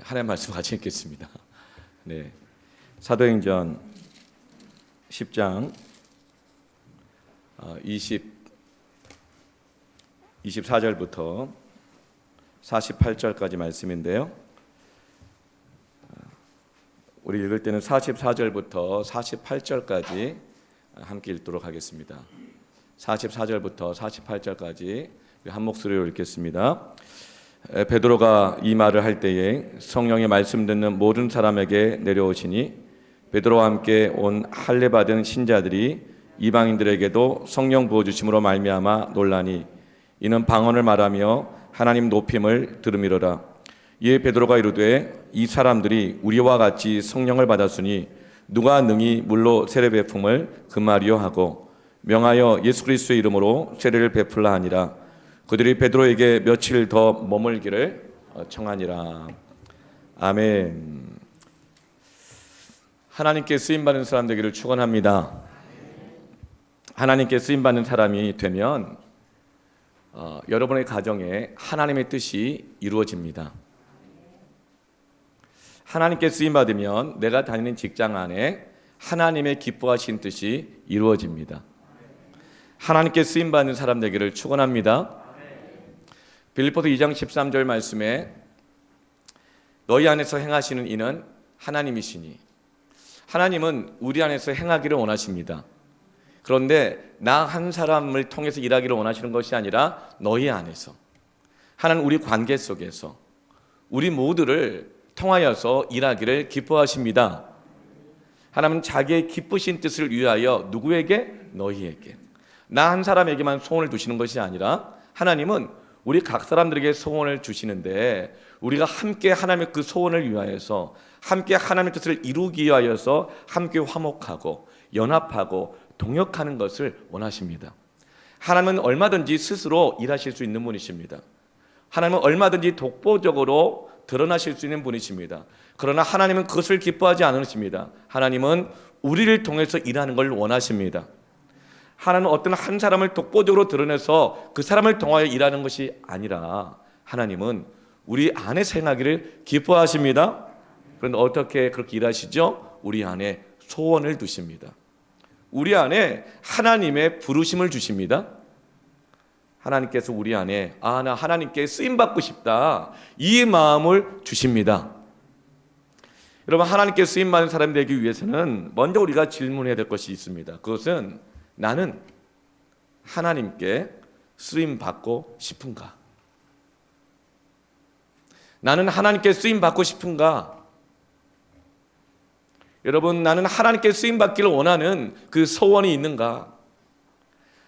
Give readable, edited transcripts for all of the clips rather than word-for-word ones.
하나님 말씀 같이 읽겠습니다. 네, 사도행전 10장 24절부터 48절까지 말씀인데요. 우리 읽을 때는 44절부터 48절까지 함께 읽도록 하겠습니다. 44절부터 48절까지 한 목소리로 읽겠습니다. 베드로가 이 말을 할 때에 성령의 말씀 듣는 모든 사람에게 내려오시니 베드로와 함께 온 할례 받은 신자들이 이방인들에게도 성령 부어 주심으로 말미암아 놀라니 이는 방언을 말하며 하나님 높임을 들음이로라. 이에 베드로가 이르되 이 사람들이 우리와 같이 성령을 받았으니 누가 능히 물로 세례 베품을 금하리요 하고 명하여 예수 그리스도의 이름으로 세례를 베풀라 하니라. 그들이 베드로에게 며칠 더 머물기를 청하니라. 아멘. 하나님께 쓰임받는 사람 되기를 축원합니다. 하나님께 쓰임받는 사람이 되면 여러분의 가정에 하나님의 뜻이 이루어집니다. 하나님께 쓰임받으면 내가 다니는 직장 안에 하나님의 기뻐하신 뜻이 이루어집니다. 하나님께 쓰임받는 사람 되기를 축원합니다. 빌립보서 2장 13절 말씀에 너희 안에서 행하시는 이는 하나님이시니, 하나님은 우리 안에서 행하기를 원하십니다. 그런데 나 한 사람을 통해서 일하기를 원하시는 것이 아니라 너희 안에서, 하나님 우리 관계 속에서 우리 모두를 통하여서 일하기를 기뻐하십니다. 하나님은 자기의 기쁘신 뜻을 위하여 누구에게? 너희에게. 나 한 사람에게만 소원을 두시는 것이 아니라 하나님은 우리 각 사람들에게 소원을 주시는데 우리가 함께 하나님의 그 소원을 위하여서 함께 하나님의 뜻을 이루기 위하여서 함께 화목하고 연합하고 동역하는 것을 원하십니다. 하나님은 얼마든지 스스로 일하실 수 있는 분이십니다. 하나님은 얼마든지 독보적으로 드러나실 수 있는 분이십니다. 그러나 하나님은 그것을 기뻐하지 않으십니다. 하나님은 우리를 통해서 일하는 걸 원하십니다. 하나님은 어떤 한 사람을 독보적으로 드러내서 그 사람을 통하여 일하는 것이 아니라 하나님은 우리 안에서 행하기를 기뻐하십니다. 그런데 어떻게 그렇게 일하시죠? 우리 안에 소원을 두십니다. 우리 안에 하나님의 부르심을 주십니다. 하나님께서 우리 안에 나 하나님께 쓰임받고 싶다, 이 마음을 주십니다. 여러분, 하나님께 쓰임받는 사람이 되기 위해서는 먼저 우리가 질문해야 될 것이 있습니다. 그것은 나는 하나님께 쓰임받고 싶은가? 나는 하나님께 쓰임받고 싶은가? 여러분, 나는 하나님께 쓰임받기를 원하는 그 소원이 있는가?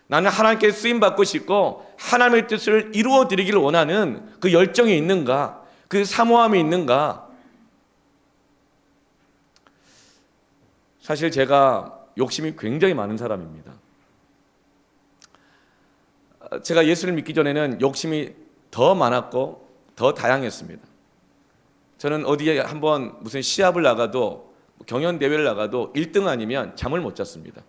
나는 하나님께 쓰임받고 싶고 하나님의 뜻을 이루어드리기를 원하는 그 열정이 있는가? 그 사모함이 있는가? 사실 제가 욕심이 굉장히 많은 사람입니다. 제가 예수를 믿기 전에는 욕심이 더 많았고 더 다양했습니다. 저는 어디에 한번 무슨 시합을 나가도 경연대회를 나가도 1등 아니면 잠을 못 잤습니다.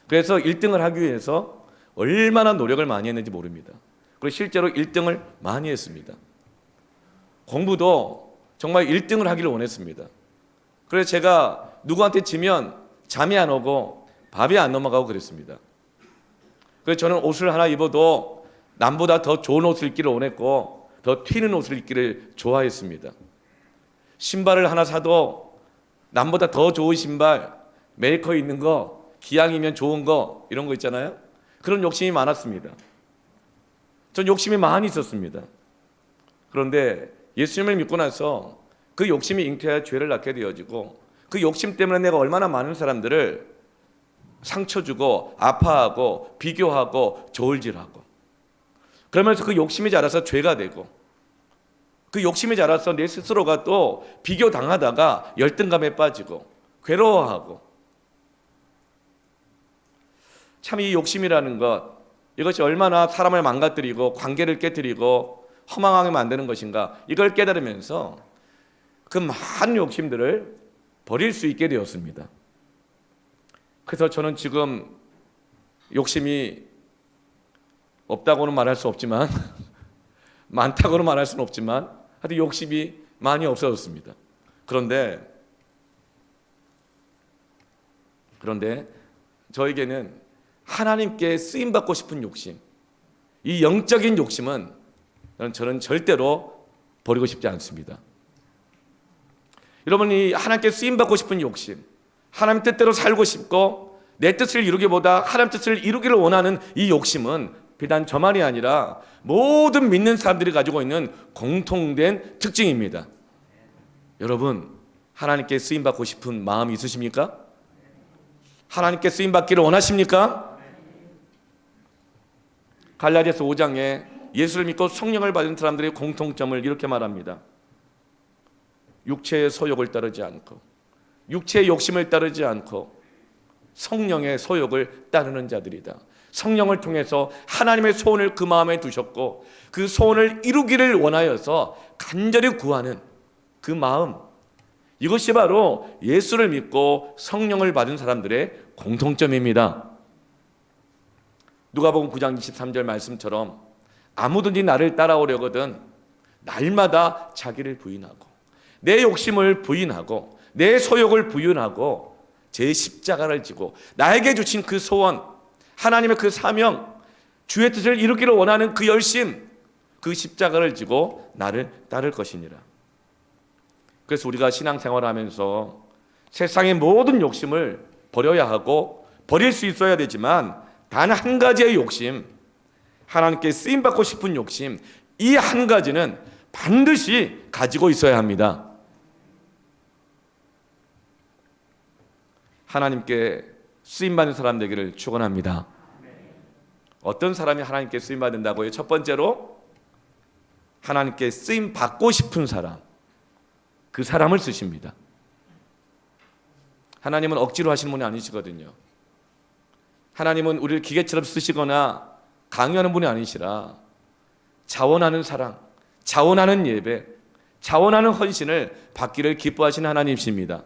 그래서 1등을 하기 위해서 얼마나 노력을 많이 했는지 모릅니다. 그리고 실제로 1등을 많이 했습니다. 공부도 정말 1등을 하기를 원했습니다. 그래서 제가 누구한테 지면 잠이 안 오고 밥이 안 넘어가고 그랬습니다. 그래서 저는 옷을 하나 입어도 남보다 더 좋은 옷을 입기를 원했고 더 튀는 옷을 입기를 좋아했습니다. 신발을 하나 사도 남보다 더 좋은 신발, 메이커 있는 거, 기왕이면 좋은 거, 이런 거 있잖아요. 그런 욕심이 많았습니다. 전 욕심이 많이 있었습니다. 그런데 예수님을 믿고 나서 그 욕심이 잉태하여 죄를 낳게 되어지고 그 욕심 때문에 내가 얼마나 많은 사람들을 상처 주고 아파하고 비교하고 저울질하고 그러면서 그 욕심이 자라서 죄가 되고 그 욕심이 자라서 내 스스로가 또 비교당하다가 열등감에 빠지고 괴로워하고, 참 이 욕심이라는 것, 이것이 얼마나 사람을 망가뜨리고 관계를 깨뜨리고 허망하게 만드는 것인가, 이걸 깨달으면서 그 많은 욕심들을 버릴 수 있게 되었습니다. 그래서 저는 지금 욕심이 없다고는 말할 수 없지만 많다고는 말할 수는 없지만 하여튼 욕심이 많이 없어졌습니다. 그런데 저에게는 하나님께 쓰임받고 싶은 욕심, 이 영적인 욕심은 저는 절대로 버리고 싶지 않습니다. 여러분이 하나님께 쓰임받고 싶은 욕심, 하나님 뜻대로 살고 싶고 내 뜻을 이루기보다 하나님 뜻을 이루기를 원하는 이 욕심은 비단 저만이 아니라 모든 믿는 사람들이 가지고 있는 공통된 특징입니다. 여러분, 하나님께 쓰임받고 싶은 마음이 있으십니까? 하나님께 쓰임받기를 원하십니까? 갈라디아서 5장에 예수를 믿고 성령을 받은 사람들의 공통점을 이렇게 말합니다. 육체의 소욕을 따르지 않고 육체의 욕심을 따르지 않고 성령의 소욕을 따르는 자들이다. 성령을 통해서 하나님의 소원을 그 마음에 두셨고 그 소원을 이루기를 원하여서 간절히 구하는 그 마음, 이것이 바로 예수를 믿고 성령을 받은 사람들의 공통점입니다. 누가복음 9장 23절 말씀처럼 아무든지 나를 따라오려거든 날마다 자기를 부인하고 내 욕심을 부인하고 내 소욕을 부인하고 제 십자가를 지고 나에게 주신 그 소원, 하나님의 그 사명, 주의 뜻을 이루기를 원하는 그 열심, 그 십자가를 지고 나를 따를 것이니라. 그래서 우리가 신앙생활을 하면서 세상의 모든 욕심을 버려야 하고 버릴 수 있어야 되지만 단 한 가지의 욕심, 하나님께 쓰임받고 싶은 욕심, 이 한 가지는 반드시 가지고 있어야 합니다. 하나님께 쓰임받는 사람 되기를 축원합니다. 어떤 사람이 하나님께 쓰임받는다고요? 첫 번째로 하나님께 쓰임받고 싶은 사람, 그 사람을 쓰십니다. 하나님은 억지로 하시는 분이 아니시거든요. 하나님은 우리를 기계처럼 쓰시거나 강요하는 분이 아니시라 자원하는 사랑, 자원하는 예배, 자원하는 헌신을 받기를 기뻐하시는 하나님이십니다.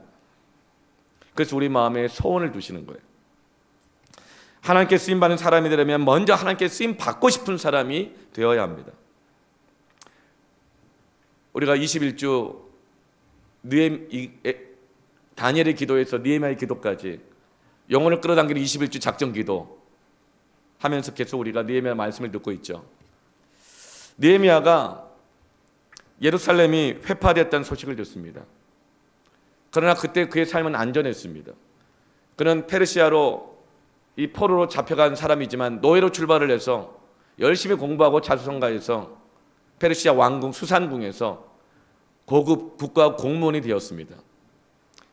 그래서 우리 마음에 소원을 두시는 거예요. 하나님께 쓰임받는 사람이 되려면 먼저 하나님께 쓰임받고 싶은 사람이 되어야 합니다. 우리가 21주 다니엘의 기도에서 느헤미야의 기도까지 영혼을 끌어당기는 21주 작전 기도 하면서 계속 우리가 느헤미야 말씀을 듣고 있죠. 느헤미야가 예루살렘이 회파되었다는 소식을 듣습니다. 그러나 그때 그의 삶은 안전했습니다. 그는 페르시아로 이 포로로 잡혀간 사람이지만 노예로 출발을 해서 열심히 공부하고 자수성가해서 페르시아 왕궁 수산궁에서 고급 국가 공무원이 되었습니다.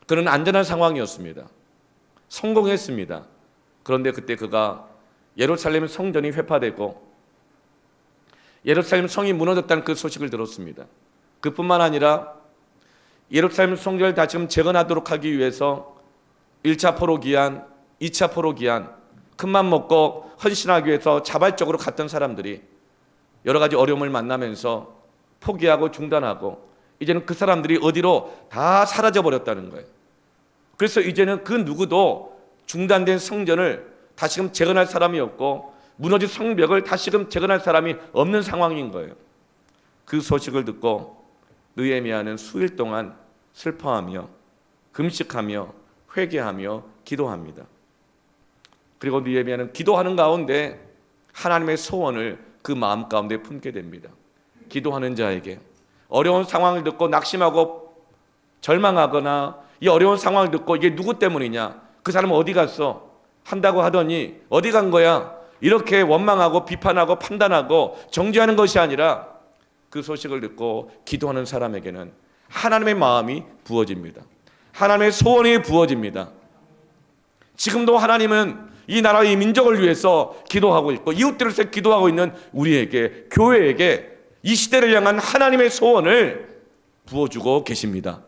그는 안전한 상황이었습니다. 성공했습니다. 그런데 그때 그가 예루살렘 성전이 회파되고 예루살렘 성이 무너졌다는 그 소식을 들었습니다. 그뿐만 아니라 예루살렘 성전을 다시금 재건하도록 하기 위해서 1차 포로 기한, 2차 포로 기한, 큰맘 먹고 헌신하기 위해서 자발적으로 갔던 사람들이 여러 가지 어려움을 만나면서 포기하고 중단하고 이제는 그 사람들이 어디로 다 사라져버렸다는 거예요. 그래서 이제는 그 누구도 중단된 성전을 다시금 재건할 사람이 없고 무너진 성벽을 다시금 재건할 사람이 없는 상황인 거예요. 그 소식을 듣고 느헤미야는 수일 동안 슬퍼하며 금식하며 회개하며 기도합니다. 그리고 느헤미야는 기도하는 가운데 하나님의 소원을 그 마음 가운데 품게 됩니다. 기도하는 자에게 어려운 상황을 듣고 낙심하고 절망하거나 이 어려운 상황을 듣고 이게 누구 때문이냐, 그 사람은 어디 갔어? 한다고 하더니 어디 간 거야? 이렇게 원망하고 비판하고 판단하고 정죄하는 것이 아니라 그 소식을 듣고 기도하는 사람에게는 하나님의 마음이 부어집니다. 하나님의 소원이 부어집니다. 지금도 하나님은 이 나라 이 민족을 위해서 기도하고 있고 이웃들을 위해서 기도하고 있는 우리에게, 교회에게 이 시대를 향한 하나님의 소원을 부어주고 계십니다.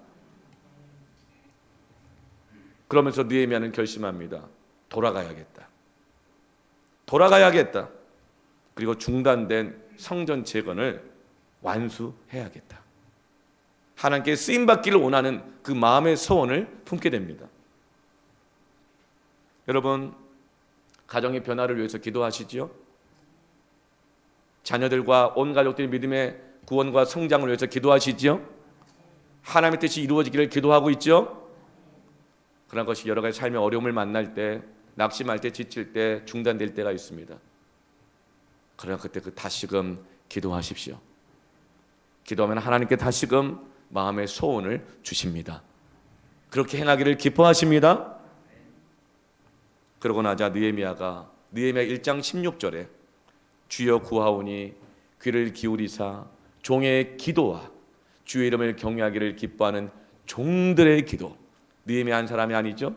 그러면서 느헤미야는 결심합니다. 돌아가야겠다. 그리고 중단된 성전 재건을 완수해야겠다. 하나님께 쓰임받기를 원하는 그 마음의 소원을 품게 됩니다. 여러분, 가정의 변화를 위해서 기도하시지요? 자녀들과 온 가족들의 믿음의 구원과 성장을 위해서 기도하시지요? 하나님의 뜻이 이루어지기를 기도하고 있죠. 그런 것이 여러 가지 삶의 어려움을 만날 때, 낙심할 때, 지칠 때, 중단될 때가 있습니다. 그러나 그때 다시금 기도하십시오. 기도하면 하나님께 다시금 마음의 소원을 주십니다. 그렇게 행하기를 기뻐하십니다. 그러고 나자 느헤미야 1장 16절에 주여 구하오니 귀를 기울이사 종의 기도와 주의 이름을 경외하기를 기뻐하는 종들의 기도. 느헤미야 한 사람이 아니죠.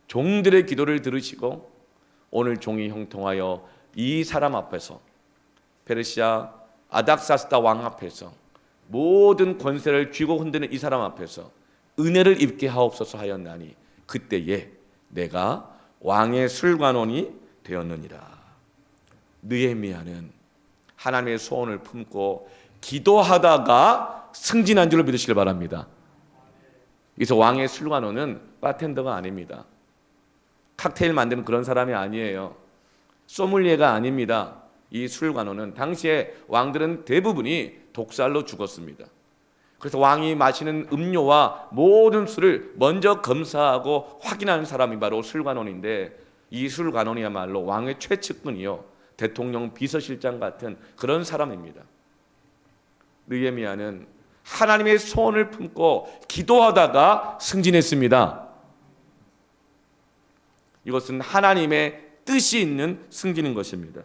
종들의 기도를 들으시고 오늘 종이 형통하여 이 사람 앞에서, 페르시아 아닥사스다 왕 앞에서, 모든 권세를 쥐고 흔드는 이 사람 앞에서 은혜를 입게 하옵소서 하였나니 그때에 내가 왕의 술관원이 되었느니라. 느헤미야는 하나님의 소원을 품고 기도하다가 승진한 줄을 믿으시길 바랍니다. 그래서 왕의 술관원은 바텐더가 아닙니다. 칵테일 만드는 그런 사람이 아니에요. 소믈리에가 아닙니다. 이 술관원은 당시에 왕들은 대부분이 독살로 죽었습니다. 그래서 왕이 마시는 음료와 모든 술을 먼저 검사하고 확인하는 사람이 바로 술관원인데, 이 술관원이야말로 왕의 최측근이요, 대통령 비서실장 같은 그런 사람입니다. 느헤미야는 하나님의 소원을 품고 기도하다가 승진했습니다. 이것은 하나님의 뜻이 있는 승진인 것입니다.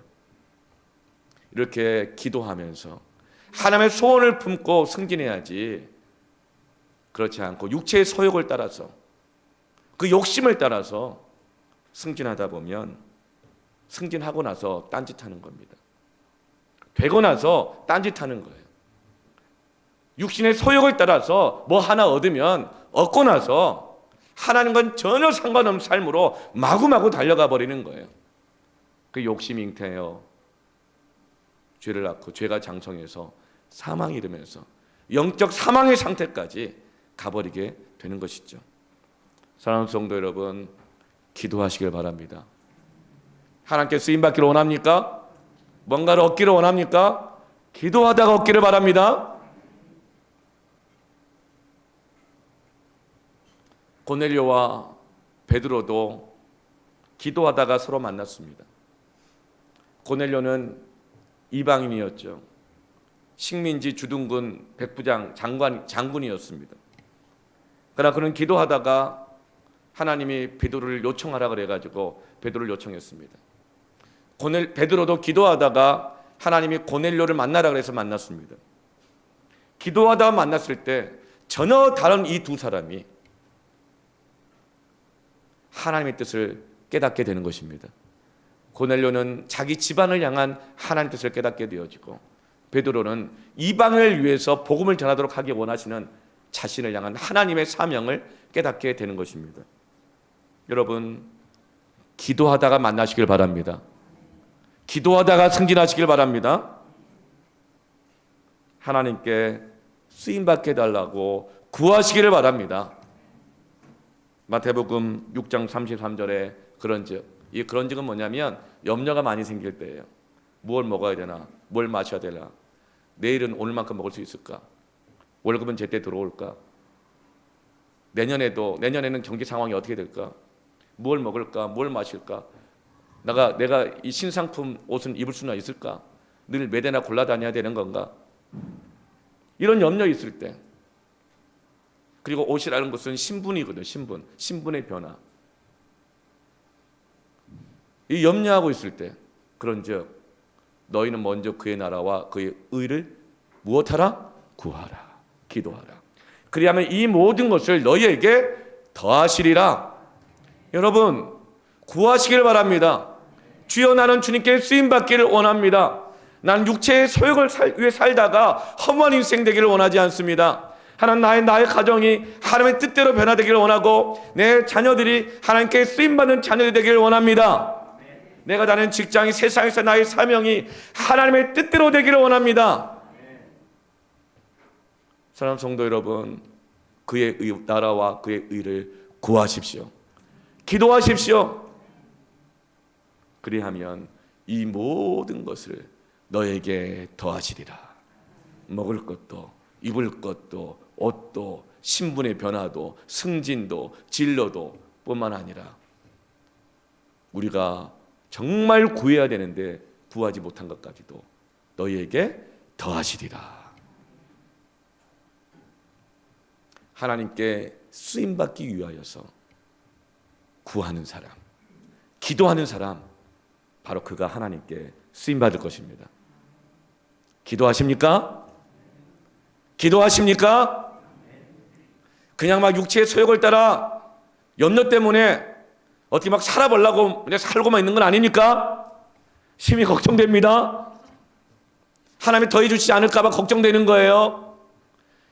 이렇게 기도하면서 하나님의 소원을 품고 승진해야지, 그렇지 않고 육체의 소욕을 따라서, 그 욕심을 따라서 승진하다 보면 승진하고 나서 딴짓하는 겁니다. 되고 나서 딴짓하는 거예요. 육신의 소욕을 따라서 뭐 하나 얻으면 얻고 나서 하나님과는 전혀 상관없는 삶으로 마구마구 달려가 버리는 거예요. 그 욕심이 잉태하여 죄를 낳고 죄가 장성해서 사망이 이르면서 영적 사망의 상태까지 가버리게 되는 것이죠. 사랑하는 성도 여러분, 기도하시길 바랍니다. 하나님께 쓰임받기를 원합니까? 뭔가를 얻기를 원합니까? 기도하다가 얻기를 바랍니다. 고넬료와 베드로도 기도하다가 서로 만났습니다. 고넬료는 이방인이었죠. 식민지 주둔군 백부장 장군이었습니다. 그러나 그는 기도하다가 하나님이 베드로를 요청하라 그래가지고 베드로를 요청했습니다. 베드로도 기도하다가 하나님이 고넬료를 만나라 그래서 만났습니다. 기도하다가 만났을 때 전혀 다른 이 두 사람이 하나님의 뜻을 깨닫게 되는 것입니다. 고넬료는 자기 집안을 향한 하나님의 뜻을 깨닫게 되어지고, 베드로는 이방을 위해서 복음을 전하도록 하기 원하시는 자신을 향한 하나님의 사명을 깨닫게 되는 것입니다. 여러분, 기도하다가 만나시길 바랍니다. 기도하다가 승진하시길 바랍니다. 하나님께 쓰임받게 해달라고 구하시기를 바랍니다. 마태복음 6장 33절에 이 그런즉은 뭐냐면 염려가 많이 생길 때예요. 무엇 먹어야 되나? 뭘 마셔야 되나? 내일은 오늘만큼 먹을 수 있을까? 월급은 제때 들어올까? 내년에는 경제 상황이 어떻게 될까? 뭘 먹을까? 뭘 마실까? 내가 이 신상품 옷은 입을 수나 있을까? 늘 매대나 골라다녀야 되는 건가? 이런 염려 있을 때, 그리고 옷이라는 것은 신분이거든. 신분의 변화. 이 염려하고 있을 때, 그런즉 너희는 먼저 그의 나라와 그의 의를 무엇하라? 구하라. 기도하라. 그리하면 이 모든 것을 너희에게 더하시리라. 여러분, 구하시길 바랍니다. 주여, 나는 주님께 쓰임받기를 원합니다. 난 육체의 소욕을 위해 살다가 허무한 인생 되기를 원하지 않습니다. 하나님, 나의 가정이 하나님의 뜻대로 변화되기를 원하고, 내 자녀들이 하나님께 쓰임받는 자녀들이 되기를 원합니다. 내가 다니는 직장이, 세상에서 나의 사명이 하나님의 뜻대로 되기를 원합니다. 사랑하는 성도 여러분, 그의 나라와 그의 의를 구하십시오. 기도하십시오. 그리하면 이 모든 것을 너에게 더하시리라. 먹을 것도, 입을 것도, 옷도, 신분의 변화도, 승진도, 진로도 뿐만 아니라 우리가 정말 구해야 되는데 구하지 못한 것까지도 너희에게 더하시리라. 하나님께 쓰임받기 위하여서 구하는 사람, 기도하는 사람, 바로 그가 하나님께 쓰임받을 것입니다. 기도하십니까? 기도하십니까? 그냥 막 육체의 소욕을 따라 염려 때문에 어떻게 막 살아보려고 그냥 살고만 있는 건 아닙니까? 심히 걱정됩니다. 하나님이 더해 주시지 않을까 봐 걱정되는 거예요.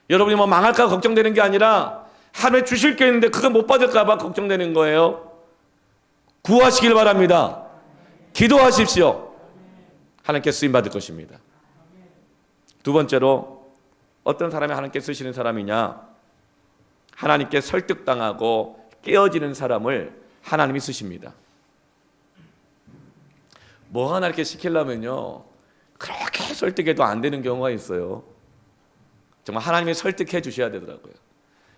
여러분이 뭐 망할까 봐 걱정되는 게 아니라 하나님이 주실 게 있는데 그거 못 받을까 봐 걱정되는 거예요. 구하시길 바랍니다. 기도하십시오. 하나님께 쓰임 받을 것입니다. 두 번째로 어떤 사람이 하나님께 쓰시는 사람이냐? 하나님께 설득당하고 깨어지는 사람을 하나님이 쓰십니다. 뭐 하나 이렇게 시키려면요, 그렇게 설득해도 안 되는 경우가 있어요. 정말 하나님이 설득해 주셔야 되더라고요.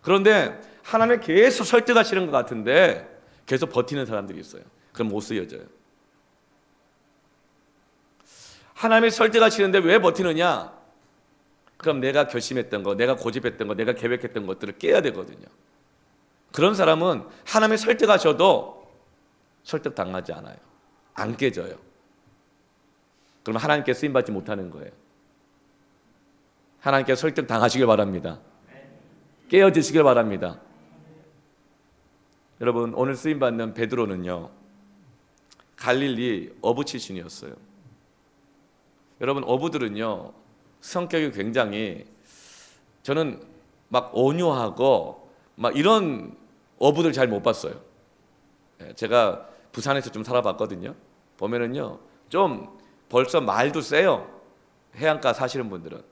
그런데 하나님이 계속 설득하시는 것 같은데 계속 버티는 사람들이 있어요. 그럼 못 쓰여져요. 하나님이 설득하시는데 왜 버티느냐? 그럼 내가 결심했던 거, 내가 고집했던 거, 내가 계획했던 것들을 깨야 되거든요. 그런 사람은 하나님이 설득하셔도 설득당하지 않아요. 안 깨져요. 그럼 하나님께 쓰임받지 못하는 거예요. 하나님께 설득당하시길 바랍니다. 깨어지시길 바랍니다. 여러분, 오늘 쓰임받는 베드로는요, 갈릴리 어부 출신이었어요. 여러분, 어부들은요, 성격이 굉장히, 저는 막 온유하고 막 이런 어부들 잘 못 봤어요. 제가 부산에서 좀 살아봤거든요. 보면은요, 좀 벌써 말도 세요. 해안가 사시는 분들은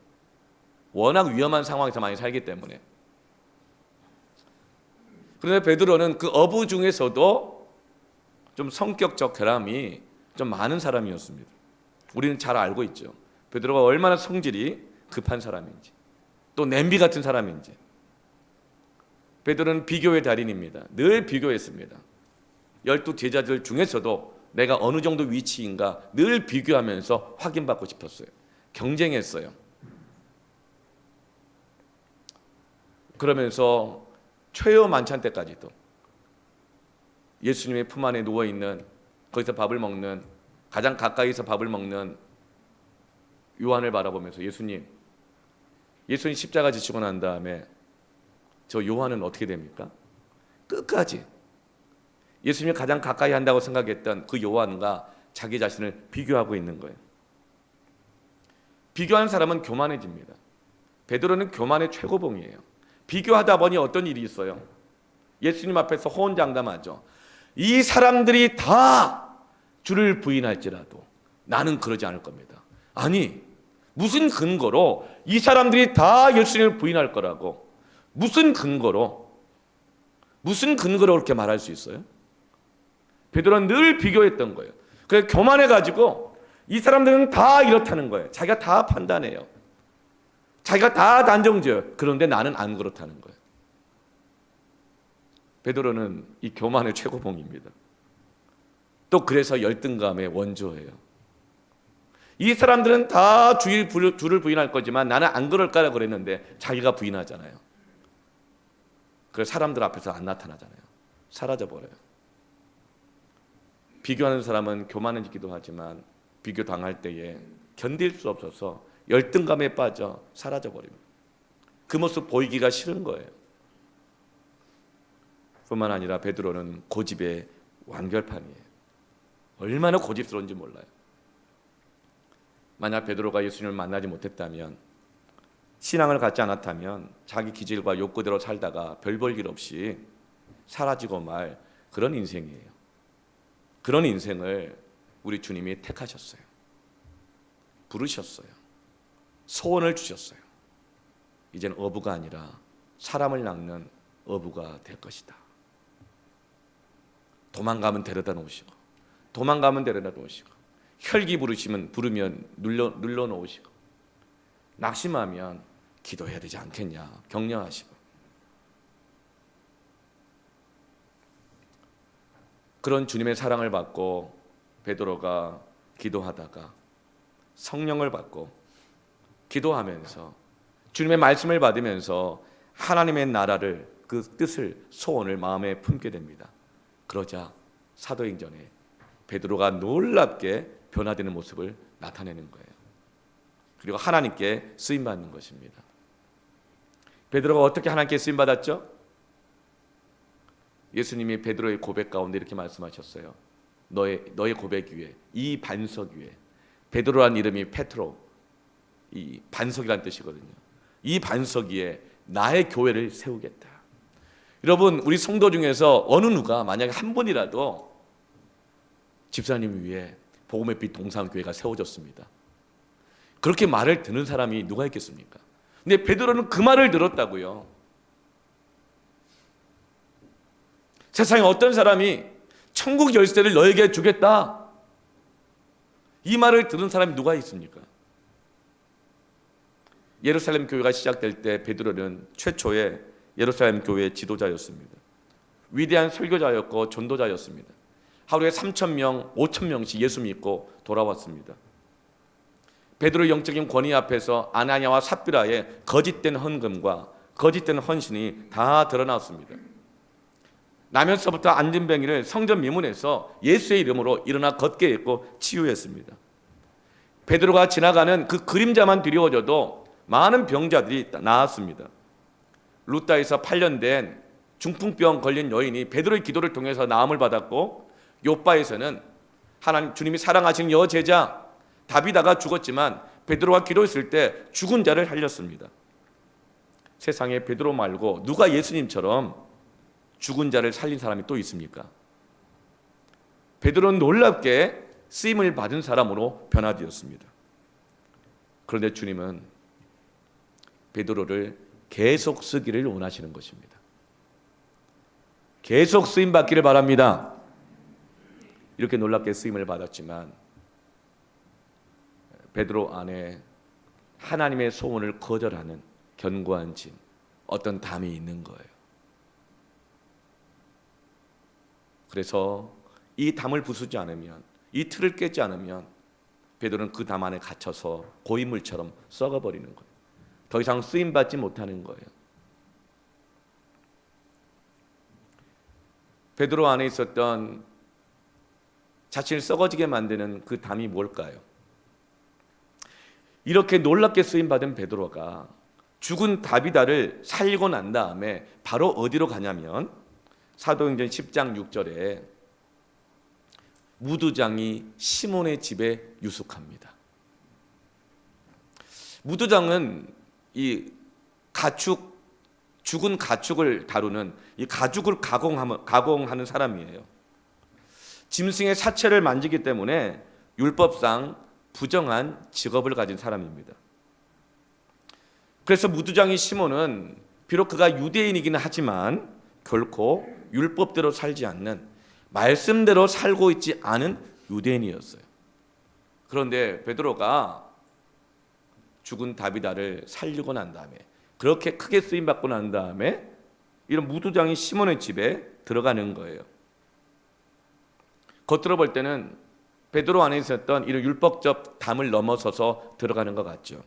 워낙 위험한 상황에서 많이 살기 때문에. 그런데 베드로는 그 어부 중에서도 좀 성격적 결함이 좀 많은 사람이었습니다. 우리는 잘 알고 있죠. 베드로가 얼마나 성질이 급한 사람인지, 또 냄비 같은 사람인지. 베드로는 비교의 달인입니다. 늘 비교했습니다. 12 제자들 중에서도 내가 어느 정도 위치인가 늘 비교하면서 확인받고 싶었어요. 경쟁했어요. 그러면서 최후 만찬 때까지도 예수님의 품 안에 누워있는, 거기서 밥을 먹는, 가장 가까이서 밥을 먹는 요한을 바라보면서 예수님 십자가 지시고 난 다음에 저 요한은 어떻게 됩니까? 끝까지 예수님이 가장 가까이 한다고 생각했던 그 요한과 자기 자신을 비교하고 있는 거예요. 비교하는 사람은 교만해집니다. 베드로는 교만의 최고봉이에요. 비교하다 보니 어떤 일이 있어요? 예수님 앞에서 호언장담하죠. 이 사람들이 다 주를 부인할지라도 나는 그러지 않을 겁니다. 아니, 무슨 근거로 이 사람들이 다 예수님을 부인할 거라고, 무슨 근거로 그렇게 말할 수 있어요? 베드로는 늘 비교했던 거예요. 그래서 교만해가지고 이 사람들은 다 이렇다는 거예요. 자기가 다 판단해요. 자기가 다 단정지어요. 그런데 나는 안 그렇다는 거예요. 베드로는 이 교만의 최고봉입니다. 또 그래서 열등감의 원조예요. 이 사람들은 다 주를 부인할 거지만 나는 안 그럴 거라고 그랬는데 자기가 부인하잖아요. 그래서 사람들 앞에서 안 나타나잖아요. 사라져버려요. 비교하는 사람은 교만해지기도 하지만 비교당할 때에 견딜 수 없어서 열등감에 빠져 사라져버립니다. 그 모습 보이기가 싫은 거예요. 뿐만 아니라 베드로는 고집의 완결판이에요. 얼마나 고집스러운지 몰라요. 만약 베드로가 예수님을 만나지 못했다면, 신앙을 갖지 않았다면 자기 기질과 욕구대로 살다가 별 볼 일 없이 사라지고 말 그런 인생이에요. 그런 인생을 우리 주님이 택하셨어요. 부르셨어요. 소원을 주셨어요. 이제는 어부가 아니라 사람을 낚는 어부가 될 것이다. 도망가면 데려다 놓으시고, 혈기 부르면 눌러 놓으시고, 낙심하면 기도해야 되지 않겠냐 격려하시고, 그런 주님의 사랑을 받고 베드로가 기도하다가 성령을 받고 기도하면서 주님의 말씀을 받으면서 하나님의 나라를, 그 뜻을, 소원을 마음에 품게 됩니다. 그러자 사도행전에 베드로가 놀랍게 변화되는 모습을 나타내는 거예요. 그리고 하나님께 쓰임받는 것입니다. 베드로가 어떻게 하나님께 쓰임받았죠? 예수님이 베드로의 고백 가운데 이렇게 말씀하셨어요. 너의 고백 위에, 이 반석 위에, 베드로란 이름이 페트로, 이 반석이란 뜻이거든요. 이 반석 위에 나의 교회를 세우겠다. 여러분, 우리 성도 중에서 어느 누가 만약에 한 분이라도 집사님 위에 복음의 빛 동산교회가 세워졌습니다. 그렇게 말을 듣는 사람이 누가 있겠습니까? 근데 베드로는 그 말을 들었다고요. 세상에 어떤 사람이 천국 열쇠를 너에게 주겠다, 이 말을 들은 사람이 누가 있습니까? 예루살렘 교회가 시작될 때 베드로는 최초의 예루살렘 교회의 지도자였습니다. 위대한 설교자였고 전도자였습니다. 하루에 3,000명, 5,000명씩 예수 믿고 돌아왔습니다. 베드로의 영적인 권위 앞에서 아나니아와 삽비라의 거짓된 헌금과 거짓된 헌신이 다 드러났습니다. 나면서부터 안진뱅이를 성전 미문에서 예수의 이름으로 일어나 걷게 했고 치유했습니다. 베드로가 지나가는 그 그림자만 드리워져도 많은 병자들이 나았습니다. 루다에서 8년 된 중풍병 걸린 여인이 베드로의 기도를 통해서 나음을 받았고, 요바에서는 하나님 주님이 사랑하신 여제자 다비다가 죽었지만 베드로가 기도했을 때 죽은 자를 살렸습니다. 세상에 베드로 말고 누가 예수님처럼 죽은 자를 살린 사람이 또 있습니까? 베드로는 놀랍게 쓰임을 받은 사람으로 변화되었습니다. 그런데 주님은 베드로를 계속 쓰기를 원하시는 것입니다. 계속 쓰임 받기를 바랍니다. 이렇게 놀랍게 쓰임을 받았지만 베드로 안에 하나님의 소원을 거절하는 견고한 짐, 어떤 담이 있는 거예요. 그래서 이 담을 부수지 않으면, 이 틀을 깨지 않으면 베드로는 그 담 안에 갇혀서 고인물처럼 썩어버리는 거예요. 더 이상 쓰임받지 못하는 거예요. 베드로 안에 있었던 자신을 썩어지게 만드는 그 담이 뭘까요? 이렇게 놀랍게 쓰임받은 베드로가 죽은 다비다를 살리고 난 다음에 바로 어디로 가냐면 사도행전 10장 6절에 무두장이 시몬의 집에 유숙합니다. 무두장은 이 가축, 죽은 가축을 다루는, 이 가죽을 가공하는 사람이에요. 짐승의 사체를 만지기 때문에 율법상 부정한 직업을 가진 사람입니다. 그래서 무두장이 시몬은 비록 그가 유대인이기는 하지만 결코 율법대로 살지 않는, 말씀대로 살고 있지 않은 유대인이었어요. 그런데 베드로가 죽은 다비다를 살리고 난 다음에, 그렇게 크게 쓰임받고 난 다음에 이런 무두장이 시몬의 집에 들어가는 거예요. 겉으로 볼 때는 베드로 안에 있었던 이런 율법적 담을 넘어서서 들어가는 것 같죠.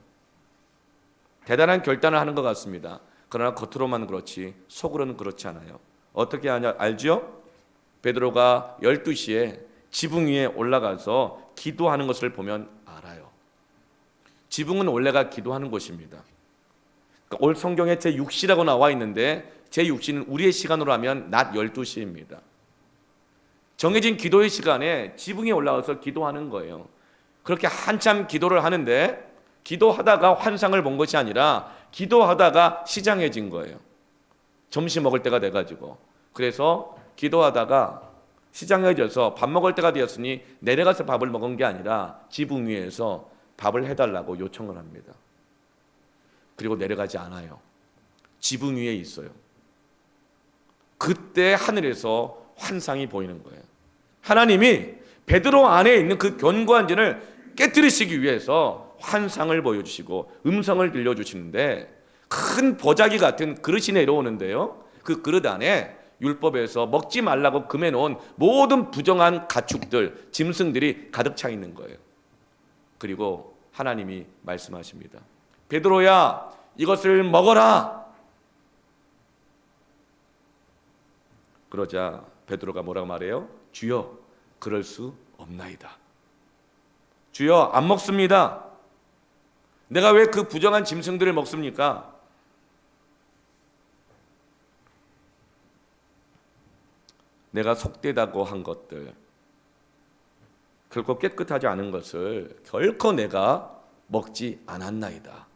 대단한 결단을 하는 것 같습니다. 그러나 겉으로만 그렇지 속으로는 그렇지 않아요. 어떻게 하냐 알죠? 베드로가 12시에 지붕 위에 올라가서 기도하는 것을 보면 알아요. 지붕은 원래가 기도하는 곳입니다. 그러니까 올 성경에 제6시라고 나와 있는데 제6시는 우리의 시간으로 하면 낮 12시입니다. 정해진 기도의 시간에 지붕에 올라가서 기도하는 거예요. 그렇게 한참 기도를 하는데 기도하다가 환상을 본 것이 아니라 기도하다가 시장해진 거예요. 점심 먹을 때가 돼가지고. 그래서 기도하다가 시장해져서 밥 먹을 때가 되었으니 내려가서 밥을 먹은 게 아니라 지붕 위에서 밥을 해달라고 요청을 합니다. 그리고 내려가지 않아요. 지붕 위에 있어요. 그때 하늘에서 환상이 보이는 거예요. 하나님이 베드로 안에 있는 그 견고한 진을 깨뜨리시기 위해서 환상을 보여주시고 음성을 들려주시는데 큰 보자기 같은 그릇이 내려오는데요. 그 그릇 안에 율법에서 먹지 말라고 금해놓은 모든 부정한 가축들, 짐승들이 가득 차 있는 거예요. 그리고 하나님이 말씀하십니다. 베드로야, 이것을 먹어라. 그러자 베드로가 뭐라고 말해요? 주여, 그럴 수 없나이다. 주여, 안 먹습니다. 내가 왜 그 부정한 짐승들을 먹습니까? 내가 속되다고 한 것들, 결코 깨끗하지 않은 것을 결코 내가 먹지 않았나이다.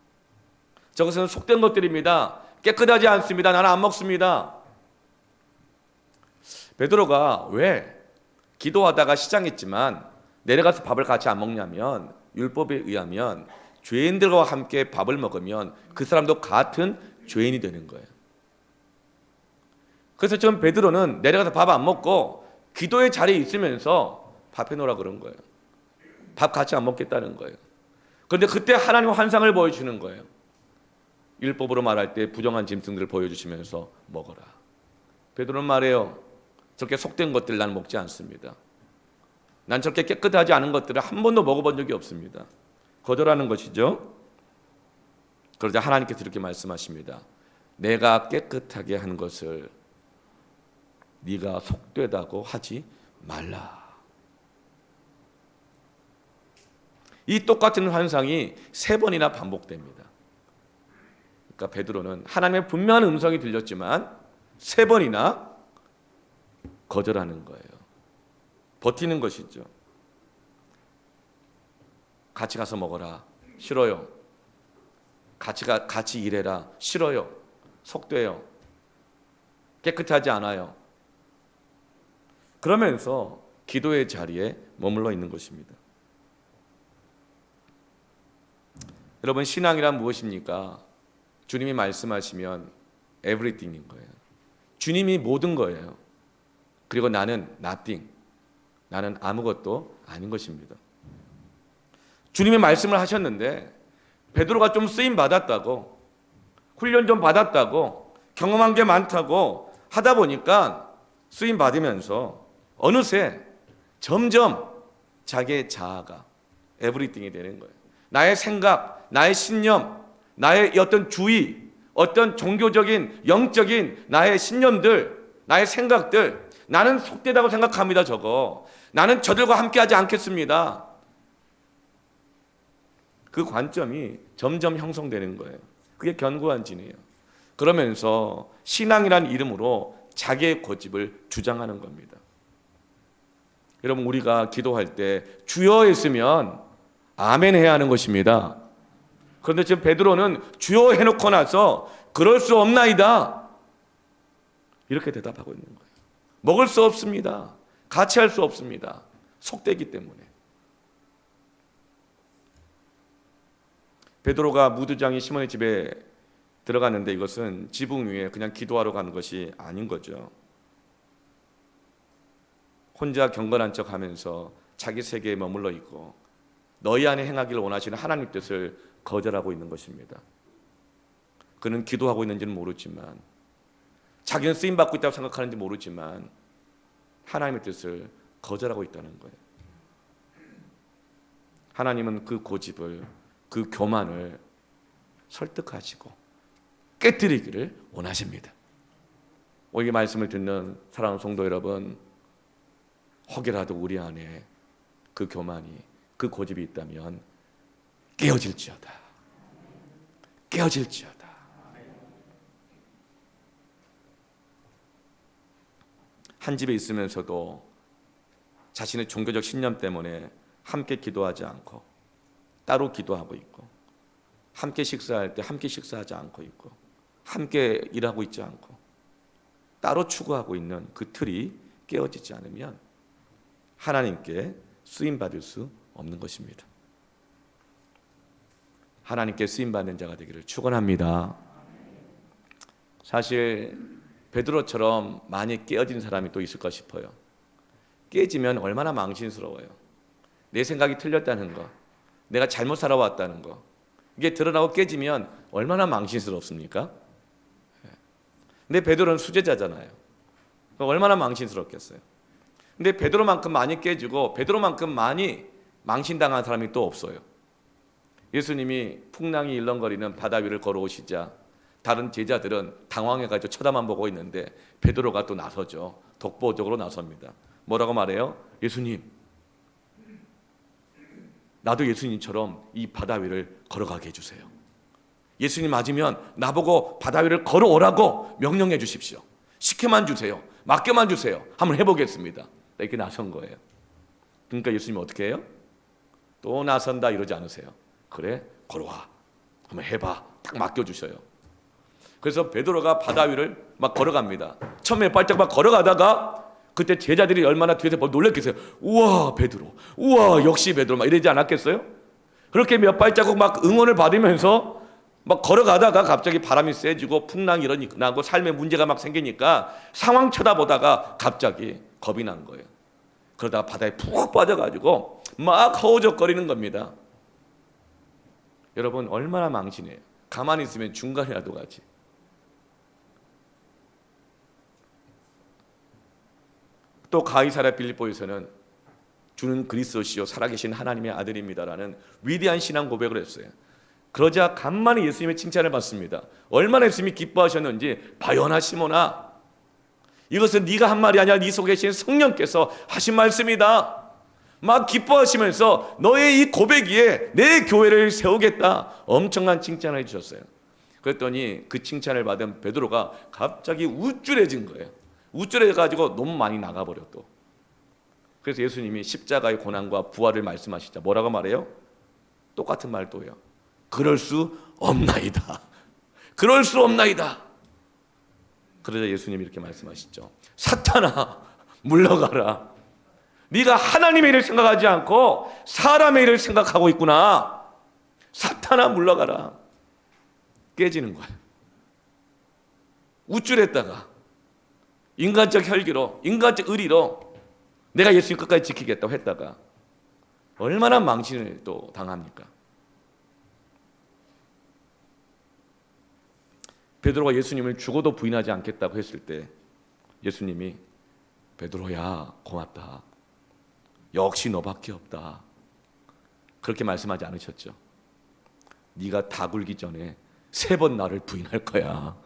저것은 속된 것들입니다. 깨끗하지 않습니다. 나는 안 먹습니다. 베드로가 왜 기도하다가 시장했지만 내려가서 밥을 같이 안 먹냐면, 율법에 의하면 죄인들과 함께 밥을 먹으면 그 사람도 같은 죄인이 되는 거예요. 그래서 지금 베드로는 내려가서 밥 안 먹고 기도의 자리에 있으면서 밥해 놓으라 그런 거예요. 밥 같이 안 먹겠다는 거예요. 그런데 그때 하나님 환상을 보여주는 거예요. 율법으로 말할 때 부정한 짐승들을 보여주시면서 먹어라. 베드로는 말해요. 저렇게 속된 것들 난 먹지 않습니다. 난 저렇게 깨끗하지 않은 것들을 한 번도 먹어본 적이 없습니다. 거절하는 것이죠. 그러자 하나님께서 이렇게 말씀하십니다. 내가 깨끗하게 한 것을 네가 속되다고 하지 말라. 이 똑같은 환상이 3번이나 반복됩니다. 그러니까 베드로는 하나님의 분명한 음성이 들렸지만 3번이나 거절하는 거예요. 버티는 것이죠. 같이 가서 먹어라. 싫어요. 같이 일해라. 싫어요. 속돼요. 깨끗하지 않아요. 그러면서 기도의 자리에 머물러 있는 것입니다. 여러분, 신앙이란 무엇입니까? 주님이 말씀하시면 everything인 거예요. 주님이 모든 거예요. 그리고 나는 nothing. 나는 아무것도 아닌 것입니다. 주님이 말씀을 하셨는데 베드로가 좀 쓰임 받았다고, 훈련 좀 받았다고, 경험한 게 많다고 하다 보니까 쓰임 받으면서 어느새 점점 자기의 자아가 에브리띵이 되는 거예요. 나의 생각, 나의 신념, 나의 어떤 주의, 어떤 종교적인 영적인 나의 신념들, 나의 생각들, 나는 속되다고 생각합니다. 저거 나는 저들과 함께하지 않겠습니다. 그 관점이 점점 형성되는 거예요. 그게 견고한 진이에요. 그러면서 신앙이란 이름으로 자기의 고집을 주장하는 겁니다. 여러분, 우리가 기도할 때 주여 했으면 아멘 해야 하는 것입니다. 그런데 지금 베드로는 주여 해놓고 나서 그럴 수 없나이다 이렇게 대답하고 있는 거예요. 먹을 수 없습니다. 같이 할 수 없습니다. 속되기 때문에. 베드로가 무두장이 시몬의 집에 들어갔는데 이것은 지붕 위에 그냥 기도하러 가는 것이 아닌 거죠. 혼자 경건한 척하면서 자기 세계에 머물러 있고 너희 안에 행하기를 원하시는 하나님 뜻을 거절하고 있는 것입니다. 그는 기도하고 있는지는 모르지만, 자기는 쓰임받고 있다고 생각하는지 모르지만 하나님의 뜻을 거절하고 있다는 거예요. 하나님은 그 고집을, 그 교만을 설득하시고 깨뜨리기를 원하십니다. 오늘 이 말씀을 듣는 사랑하는 성도 여러분, 혹여라도 우리 안에 그 교만이, 그 고집이 있다면 깨어질지어다. 깨어질지어다. 한 집에 있으면서도 자신의 종교적 신념 때문에 함께 기도하지 않고 따로 기도하고 있고, 함께 식사할 때 함께 식사하지 않고 있고, 함께 일하고 있지 않고 따로 추구하고 있는 그 틀이 깨어지지 않으면 하나님께 쓰임받을 수 없는 것입니다. 하나님께 쓰임받는 자가 되기를 축원합니다. 사실 베드로처럼 많이 깨어진 사람이 또 있을까 싶어요. 깨지면 얼마나 망신스러워요. 내 생각이 틀렸다는 거, 내가 잘못 살아왔다는 거, 이게 드러나고 깨지면 얼마나 망신스럽습니까? 근데 베드로는 수제자잖아요. 얼마나 망신스럽겠어요. 근데 베드로만큼 많이 깨지고 베드로만큼 많이 망신당한 사람이 또 없어요. 예수님이 풍랑이 일렁거리는 바다 위를 걸어오시자 다른 제자들은 당황해가지고 쳐다만 보고 있는데 베드로가 또 나서죠. 독보적으로 나섭니다. 뭐라고 말해요? 예수님, 나도 예수님처럼 이 바다 위를 걸어가게 해주세요. 예수님 맞으면 나보고 바다 위를 걸어오라고 명령해 주십시오. 시켜만 주세요. 맡겨만 주세요. 한번 해보겠습니다. 이렇게 나선 거예요. 그러니까 예수님이 어떻게 해요? 또 나선다 이러지 않으세요. 그래, 걸어와. 한번 해봐. 딱 맡겨주셔요. 그래서 베드로가 바다 위를 막 걸어갑니다. 처음에 발짝 막 걸어가다가 그때 제자들이 얼마나 뒤에서 놀랬겠어요. 우와 베드로, 우와 역시 베드로 막 이러지 않았겠어요? 그렇게 몇 발자국 막 응원을 받으면서 막 걸어가다가 갑자기 바람이 세지고 풍랑이 일어나고 삶에 문제가 막 생기니까 상황 쳐다보다가 갑자기 겁이 난 거예요. 그러다가 바다에 푹 빠져가지고 막 허우적거리는 겁니다. 여러분 얼마나 망신해요. 가만히 있으면 중간이라도 가지. 또 가이사랴 빌립보에서는 주는 그리스도시요 살아계신 하나님의 아들입니다라는 위대한 신앙 고백을 했어요. 그러자 간만에 예수님의 칭찬을 받습니다. 얼마나 예수님이 기뻐하셨는지 바요나 시몬아, 이것은 네가 한 말이 아니라 네 속에 계신 성령께서 하신 말씀이다. 막 기뻐하시면서 너의 이 고백 위에 내 교회를 세우겠다. 엄청난 칭찬을 해주셨어요. 그랬더니 그 칭찬을 받은 베드로가 갑자기 우쭐해진 거예요. 우쭐해가지고 너무 많이 나가버려 또. 그래서 예수님이 십자가의 고난과 부활을 말씀하시자 뭐라고 말해요? 똑같은 말 또 해요. 그럴 수 없나이다. 그럴 수 없나이다. 그러자 예수님이 이렇게 말씀하시죠. 사탄아 물러가라. 네가 하나님의 일을 생각하지 않고 사람의 일을 생각하고 있구나. 사탄아 물러가라. 깨지는 거예요. 우쭐했다가 인간적 혈기로, 인간적 의리로 내가 예수님 끝까지 지키겠다고 했다가 얼마나 망신을 또 당합니까? 베드로가 예수님을 죽어도 부인하지 않겠다고 했을 때 예수님이 베드로야 고맙다. 역시 너밖에 없다. 그렇게 말씀하지 않으셨죠. 네가 다 굴기 전에 3번 나를 부인할 거야.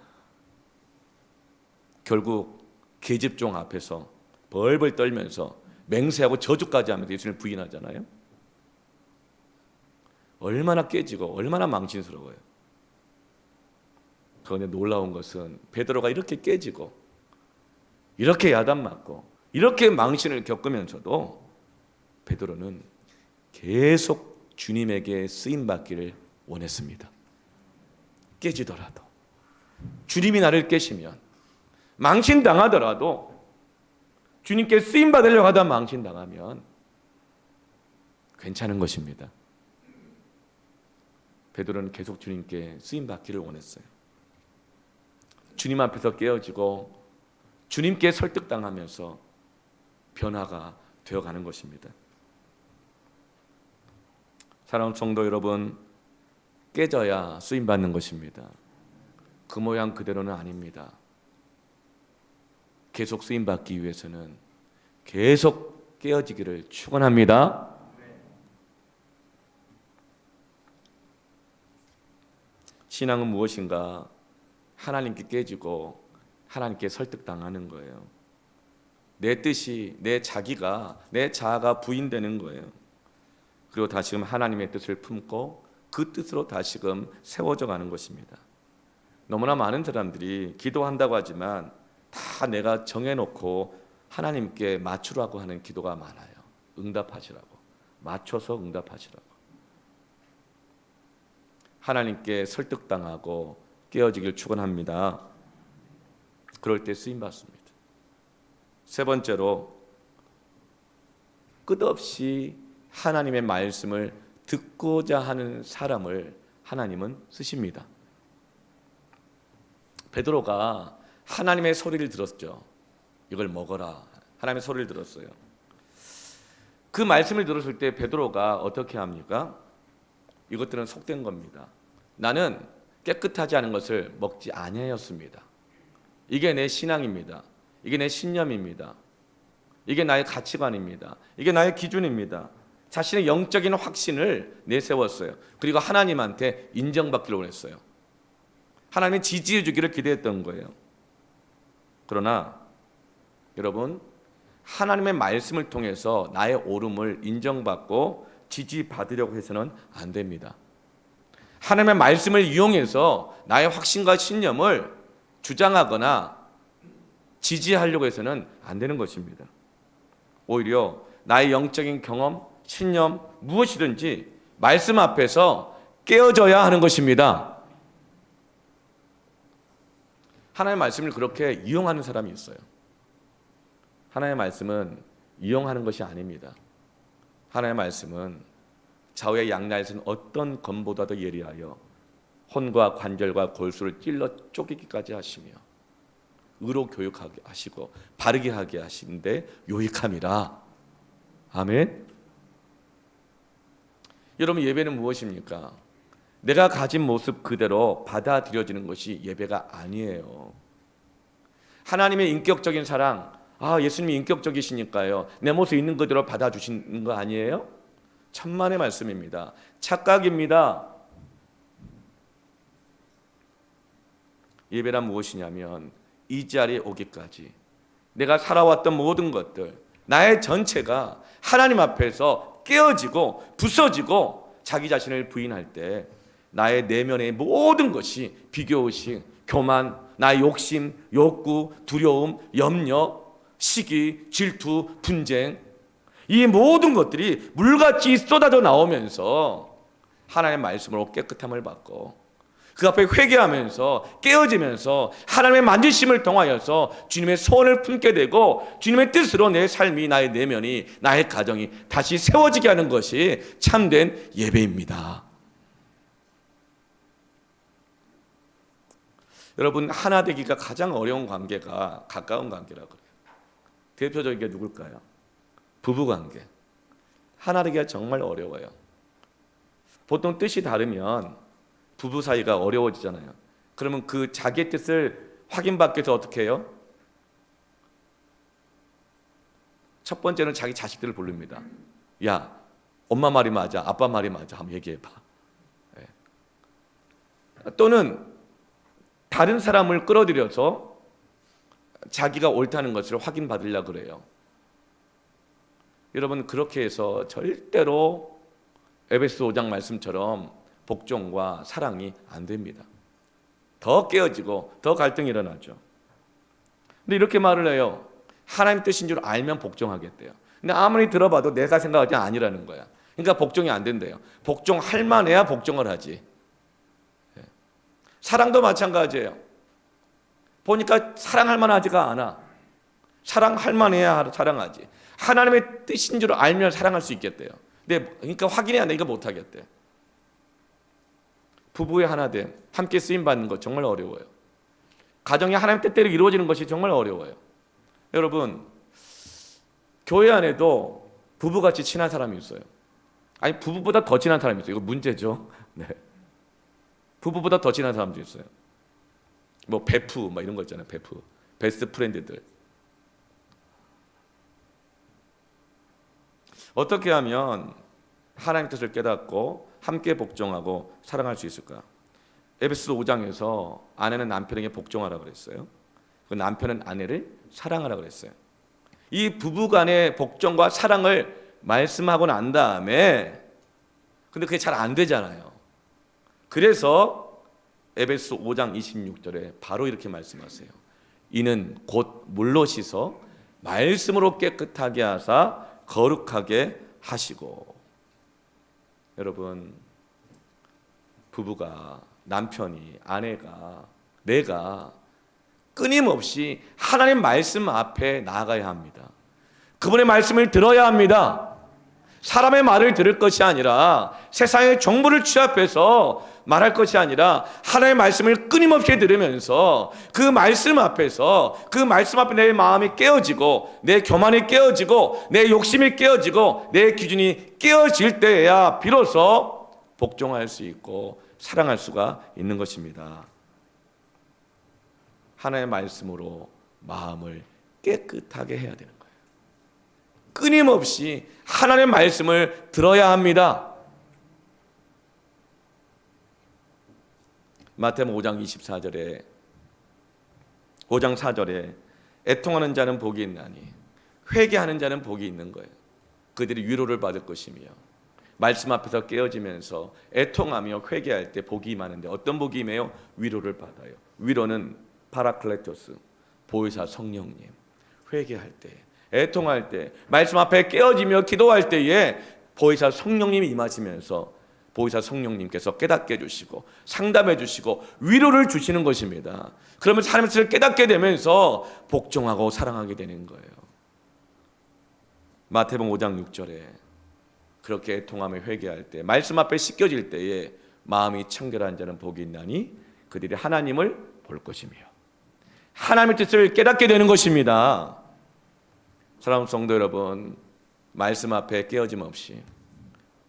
결국 계집종 앞에서 벌벌 떨면서 맹세하고 저주까지 하면서 예수님을 부인하잖아요. 얼마나 깨지고 얼마나 망신스러워요. 그런데 놀라운 것은 베드로가 이렇게 깨지고 이렇게 야단맞고 이렇게 망신을 겪으면서도 베드로는 계속 주님에게 쓰임받기를 원했습니다. 깨지더라도 주님이 나를 깨시면 망신당하더라도 주님께 쓰임받으려고 하다 망신당하면 괜찮은 것입니다. 베드로는 계속 주님께 쓰임받기를 원했어요. 주님 앞에서 깨어지고 주님께 설득당하면서 변화가 되어가는 것입니다. 사랑하는 성도 여러분, 깨져야 쓰임받는 것입니다. 그 모양 그대로는 아닙니다. 계속 쓰임받기 위해서는 계속 깨어지기를 축원합니다. 신앙은 무엇인가? 하나님께 깨지고 하나님께 설득당하는 거예요. 내 뜻이, 내 자기가, 내 자아가 부인되는 거예요. 그리고 다시금 하나님의 뜻을 품고 그 뜻으로 다시금 세워져 가는 것입니다. 너무나 많은 사람들이 기도한다고 하지만 다 내가 정해놓고 하나님께 맞추라고 하는 기도가 많아요. 응답하시라고, 맞춰서 응답하시라고. 하나님께 설득당하고 깨어지길 축원합니다. 그럴 때 쓰임받습니다. 3번째로 끝없이 하나님의 말씀을 듣고자 하는 사람을 하나님은 쓰십니다. 베드로가 하나님의 소리를 들었죠. 이걸 먹어라. 하나님의 소리를 들었어요. 그 말씀을 들었을 때 베드로가 어떻게 합니까? 이것들은 속된 겁니다. 나는 깨끗하지 않은 것을 먹지 아니하였습니다. 이게 내 신앙입니다. 이게 내 신념입니다. 이게 나의 가치관입니다. 이게 나의 기준입니다. 자신의 영적인 확신을 내세웠어요. 그리고 하나님한테 인정받기를 원했어요. 하나님이 지지해 주기를 기대했던 거예요. 그러나 여러분, 하나님의 말씀을 통해서 나의 옳음을 인정받고 지지받으려고 해서는 안 됩니다. 하나님의 말씀을 이용해서 나의 확신과 신념을 주장하거나 지지하려고 해서는 안 되는 것입니다. 오히려 나의 영적인 경험, 신념, 무엇이든지 말씀 앞에서 깨어져야 하는 것입니다. 하나님의 말씀을 그렇게 이용하는 사람이 있어요. 하나님의 말씀은 이용하는 것이 아닙니다. 하나님의 말씀은 좌우의 양날에서는 어떤 검보다도 예리하여 혼과 관절과 골수를 찔러 쪼개기까지 하시며 의로 교육하게 하시고 바르게 하게 하시는데 유익함이라. 아멘. 여러분, 예배는 무엇입니까? 내가 가진 모습 그대로 받아들여지는 것이 예배가 아니에요. 하나님의 인격적인 사랑, 예수님이 인격적이시니까요, 내 모습 있는 그대로 받아주시는 거 아니에요? 천만의 말씀입니다. 착각입니다. 예배란 무엇이냐면 이 자리에 오기까지 내가 살아왔던 모든 것들, 나의 전체가 하나님 앞에서 깨어지고 부서지고 자기 자신을 부인할 때 나의 내면의 모든 것이 비교의식, 교만, 나의 욕심, 욕구, 두려움, 염려, 시기, 질투, 분쟁, 이 모든 것들이 물같이 쏟아져 나오면서 하나님의 말씀으로 깨끗함을 받고 그 앞에 회개하면서 깨어지면서 하나님의 만지심을 통하여서 주님의 소원을 품게 되고 주님의 뜻으로 내 삶이, 나의 내면이, 나의 가정이 다시 세워지게 하는 것이 참된 예배입니다. 여러분, 하나 되기가 가장 어려운 관계가 가까운 관계라고 그래요. 대표적인 게 누굴까요? 부부관계. 하나 되기가 정말 어려워요. 보통 뜻이 다르면 부부 사이가 어려워지잖아요. 그러면 그 자기의 뜻을 확인받기 위해서 어떻게 해요? 첫 번째는 자기 자식들을 부릅니다. 야, 엄마 말이 맞아, 아빠 말이 맞아, 한번 얘기해봐. 네. 또는 다른 사람을 끌어들여서 자기가 옳다는 것을 확인받으려고 그래요. 여러분, 그렇게 해서 절대로 에베소 5장 말씀처럼 복종과 사랑이 안 됩니다. 더 깨어지고 더 갈등이 일어나죠. 근데 이렇게 말을 해요. 하나님 뜻인 줄 알면 복종하겠대요. 근데 아무리 들어봐도 내가 생각할 때 아니라는 거야. 그러니까 복종이 안 된대요. 복종할 만해야 복종을 하지. 사랑도 마찬가지예요. 보니까 사랑할 만하지가 않아. 사랑할 만해야 사랑하지. 하나님의 뜻인 줄 알면 사랑할 수 있겠대요. 근데 그러니까 확인이 안 되니까 못 하겠대. 부부의 하나됨, 함께 쓰임 받는 것 정말 어려워요. 가정이 하나님 뜻대로 이루어지는 것이 정말 어려워요. 여러분, 교회 안에도 부부같이 친한 사람이 있어요. 아니, 부부보다 더 친한 사람이 있어요. 이거 문제죠. 네. 부부보다 더 친한 사람도 있어요. 뭐 베프, 막 이런 거 있잖아요. 베프, 베스트 프렌드들. 어떻게 하면 하나님 뜻을 깨닫고 함께 복종하고 사랑할 수 있을까? 에베소 5장에서 아내는 남편에게 복종하라고 그랬어요. 그 남편은 아내를 사랑하라고 그랬어요. 이 부부간의 복종과 사랑을 말씀하고 난 다음에 근데 그게 잘 안 되잖아요. 그래서 에베소 5장 26절에 바로 이렇게 말씀하세요. 이는 곧 물로 씻어 말씀으로 깨끗하게 하사 거룩하게 하시고. 여러분, 부부가, 남편이, 아내가, 내가 끊임없이 하나님 말씀 앞에 나아가야 합니다. 그분의 말씀을 들어야 합니다. 사람의 말을 들을 것이 아니라 세상의 정보를 취합해서 말할 것이 아니라 하나님의 말씀을 끊임없이 들으면서 그 말씀 앞에서 그 말씀 앞에 내 마음이 깨어지고 내 교만이 깨어지고 내 욕심이 깨어지고 내 기준이 깨어질 때야 비로소 복종할 수 있고 사랑할 수가 있는 것입니다. 하나님의 말씀으로 마음을 깨끗하게 해야 되는 거예요. 끊임없이 하나님의 말씀을 들어야 합니다. 마태복음 5장 24절에 5장 4절에 애통하는 자는 복이 있나니 회개하는 자는 복이 있는 거예요. 그들이 위로를 받을 것이며 말씀 앞에서 깨어지면서 애통하며 회개할 때 복이 임하는데 어떤 복이 임해요? 위로를 받아요. 위로는 파라클레토스, 보혜사 성령님. 회개할 때, 애통할 때, 말씀 앞에 깨어지며 기도할 때에 보혜사 성령님이 임하시면서 보혜사 성령님께서 깨닫게 해주시고 상담해 주시고 위로를 주시는 것입니다. 그러면 사람의 뜻을 깨닫게 되면서 복종하고 사랑하게 되는 거예요. 마태복음 5장 6절에 그렇게 애통하며 회개할 때 말씀 앞에 씻겨질 때에 마음이 청결한 자는 복이 있나니 그들이 하나님을 볼 것이며 하나님의 뜻을 깨닫게 되는 것입니다. 사랑하는 성도 여러분, 말씀 앞에 깨어짐 없이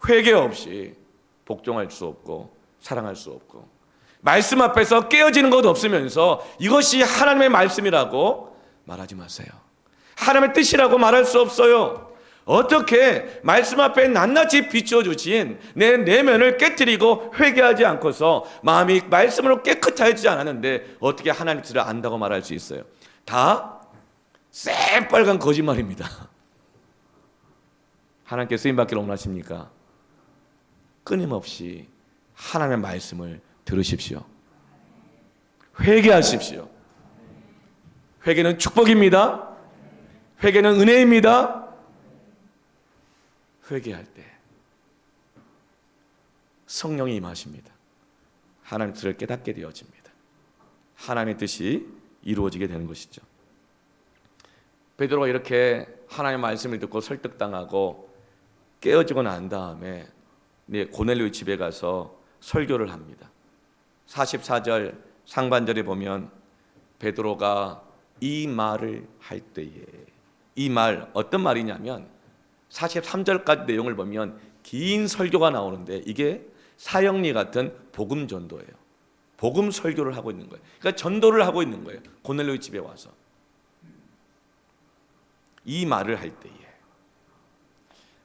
회개 없이 복종할 수 없고 사랑할 수 없고 말씀 앞에서 깨어지는 것 없으면서 이것이 하나님의 말씀이라고 말하지 마세요. 하나님의 뜻이라고 말할 수 없어요. 어떻게 말씀 앞에 낱낱이 비춰주신 내 내면을 깨뜨리고 회개하지 않고서 마음이 말씀으로 깨끗하지 않았는데 어떻게 하나님의 뜻을 안다고 말할 수 있어요? 다 새빨간 거짓말입니다. 하나님께 쓰임받기를 원하십니까? 끊임없이 하나님의 말씀을 들으십시오. 회개하십시오. 회개는 축복입니다. 회개는 은혜입니다. 회개할 때 성령이 임하십니다. 하나님의 뜻을 깨닫게 되어집니다. 하나님의 뜻이 이루어지게 되는 것이죠. 베드로가 이렇게 하나님의 말씀을 듣고 설득당하고 깨어지고 난 다음에 고넬료의 집에 가서 설교를 합니다. 44절 상반절에 보면 베드로가 이 말을 할 때에, 이 말 어떤 말이냐면 43절까지 내용을 보면 긴 설교가 나오는데 이게 사형리 같은 복음 전도예요. 복음 설교를 하고 있는 거예요. 그러니까 전도를 하고 있는 거예요. 고넬료의 집에 와서 이 말을 할 때에.